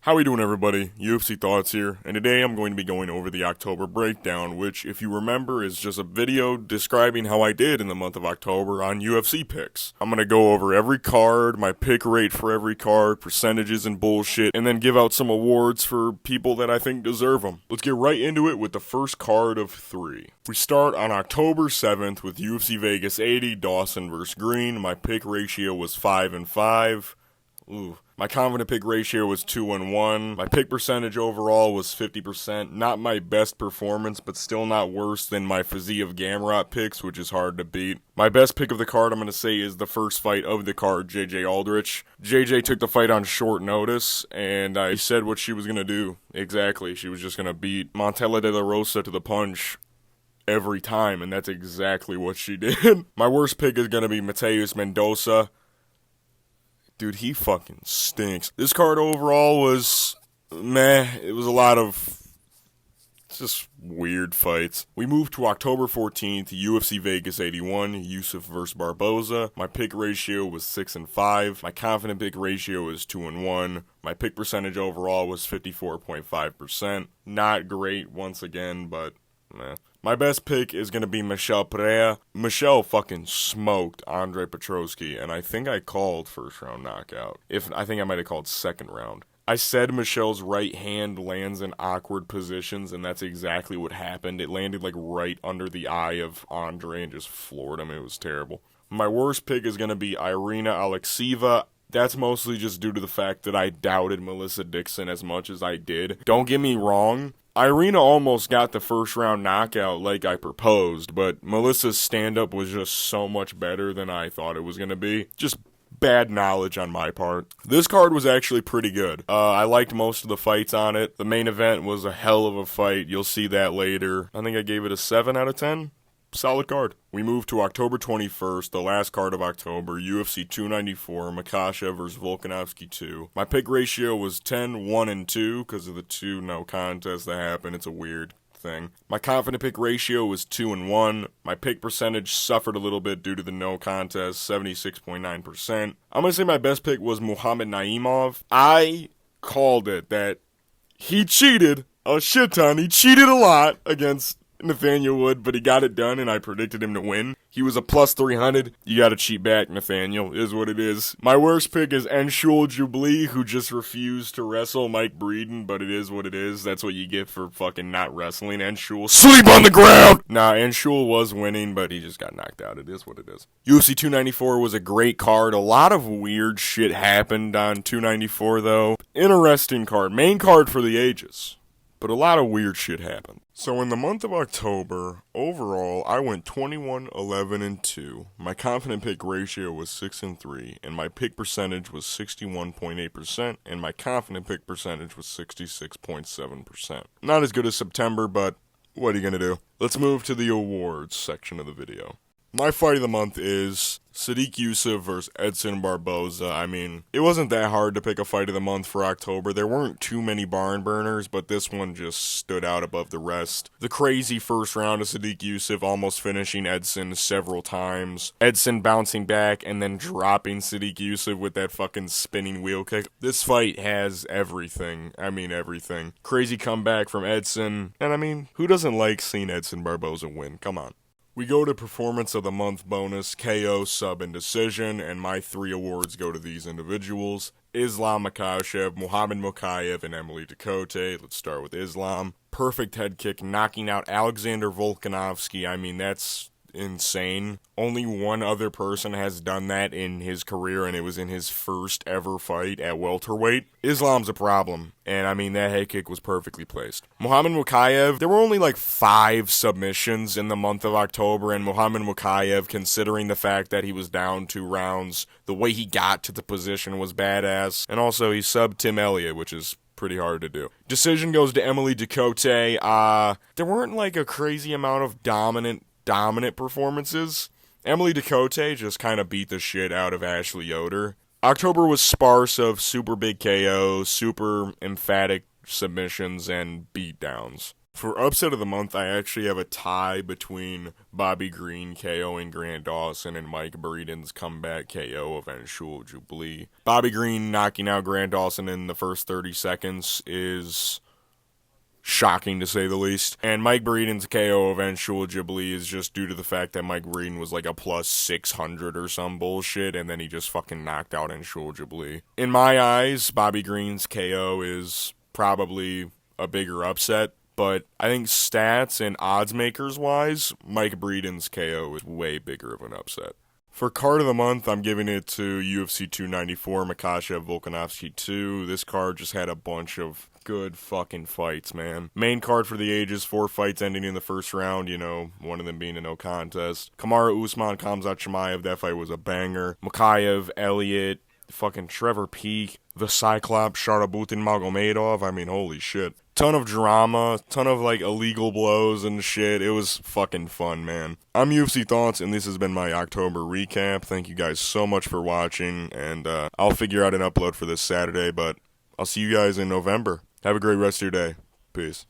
How we doing, everybody? UFC Thoughts here, and today I'm going to be going over the October breakdown, which, if you remember, is just a video describing how I did in the month of October on UFC picks. I'm going to go over every card, my pick rate for every card, percentages and bullshit, and then give out some awards for people that I think deserve them. Let's get right into it with the first card of three. We start on October 7th with UFC Vegas 80, Dawson vs. Green. My pick ratio was 5-5. Ooh. My confident pick ratio was 2-1. My pick percentage overall was 50%. Not my best performance, but still not worse than my Fiziev Gamrot picks, which is hard to beat. My best pick of the card, I'm going to say, is the first fight of the card, JJ Aldrich. JJ took the fight on short notice, and I said what she was going to do. Exactly. She was just going to beat Montella de la Rosa to the punch every time, and that's exactly what she did. My worst pick is going to be Mateus Mendoza. Dude, he fucking stinks. This card overall was meh. It was a lot of just weird fights. We moved to October 14th, UFC Vegas 81, Yusuf vs. Barboza. My pick ratio was 6-5. My confident pick ratio was 2-1. My pick percentage overall was 54.5%. Not great once again, but meh. My best pick is going to be Michel Pereira. Michel fucking smoked Andre Petroski, and I think I called first round knockout. I think I might have called second round. I said Michel's right hand lands in awkward positions, and that's exactly what happened. It landed like right under the eye of Andre and just floored him. It was terrible. My worst pick is going to be Irina Alexieva. That's mostly just due to the fact that I doubted Melissa Dixon as much as I did. Don't get me wrong. Irina almost got the first round knockout like I proposed, but Melissa's stand-up was just so much better than I thought it was going to be. Just bad knowledge on my part. This card was actually pretty good. I liked most of the fights on it. The main event was a hell of a fight. You'll see that later. I think I gave it a 7 out of 10. Solid card. We move to October 21st, the last card of October, UFC 294, Makhachev vs. Volkanovski 2. My pick ratio was 10-1-2 because of the two no contests that happened. It's a weird thing. My confident pick ratio was 2-1. My pick percentage suffered a little bit due to the no contest, 76.9%. I'm going to say my best pick was Muhammad Naimov. I called it that he cheated a shit ton. He cheated a lot against Nathaniel Wood, but he got it done, and I predicted him to win. He was a plus 300. You gotta cheat back, Nathaniel, is what it is. My worst pick is Anshul Jubilee, who just refused to wrestle Mike Breeden, but it is what it is. That's what you get for fucking not wrestling. Anshul, sleep on the ground! Nah, Anshul was winning, but he just got knocked out. It is what it is. UFC 294 was a great card. A lot of weird shit happened on 294, though. Interesting card. Main card for the ages. But a lot of weird shit happened. So in the month of October, overall, I went 21-11-2. My confident pick ratio was 6-3, and my pick percentage was 61.8%, and my confident pick percentage was 66.7%. Not as good as September, but what are you gonna do? Let's move to the awards section of the video. My fight of the month is Sodiq Yusuff vs. Edson Barboza. I mean, it wasn't that hard to pick a fight of the month for October. There weren't too many barn burners, but this one just stood out above the rest. The crazy first round of Sodiq Yusuff almost finishing Edson several times. Edson bouncing back and then dropping Sodiq Yusuff with that fucking spinning wheel kick. This fight has everything. I mean, everything. Crazy comeback from Edson. And I mean, who doesn't like seeing Edson Barboza win? Come on. We go to Performance of the Month bonus, KO, sub, and decision, and my 3 awards go to these individuals. Islam Makhachev, Muhammad Mokaev, and Emily Ducote. Let's start with Islam. Perfect head kick, knocking out Alexander Volkanovski. I mean, that's insane. Only one other person has done that in his career, and it was in his first ever fight at welterweight. Islam's a problem, and I mean, that head kick was perfectly placed. Muhammad Mokaev, there were only like 5 submissions in the month of October, and Muhammad Mokaev, considering the fact that he was down 2 rounds, the way he got to the position was badass, and also he subbed Tim Elliott, which is pretty hard to do. Decision goes to Emily Ducote. There weren't like a crazy amount of dominant performances. Emily Ducote just kind of beat the shit out of Ashley Yoder. October was sparse of super big KOs, super emphatic submissions, and beatdowns. For upset of the month, I actually have a tie between Bobby Green KOing Grant Dawson and Mike Breeden's comeback KO of Eventual Jubilee. Bobby Green knocking out Grant Dawson in the first 30 seconds is shocking to say the least. And Mike Breeden's KO of Eventual Jubilee is just due to the fact that Mike Breeden was like a plus 600 or some bullshit, and then he just fucking knocked out Eventual Jubilee. In my eyes, Bobby Green's KO is probably a bigger upset. But I think stats and odds makers wise, Mike Breeden's KO is way bigger of an upset. For card of the month, I'm giving it to UFC 294, Makhachev Volkanovski 2. This card just had a bunch of good fucking fights, man. Main card for the ages, 4 fights ending in the first round, one of them being a no contest. Kamaru Usman, Khamzat Chimaev, that fight was a banger. Makhachev, Elliott, fucking Trevor Peek, the Cyclops, Sharabutin Magomedov, I mean, holy shit. Ton of drama, ton of like illegal blows and shit. It was fucking fun, man. I'm UFC Thoughts, and this has been my October recap. Thank you guys so much for watching, and I'll figure out an upload for this Saturday, but I'll see you guys in November. Have a great rest of your day. Peace.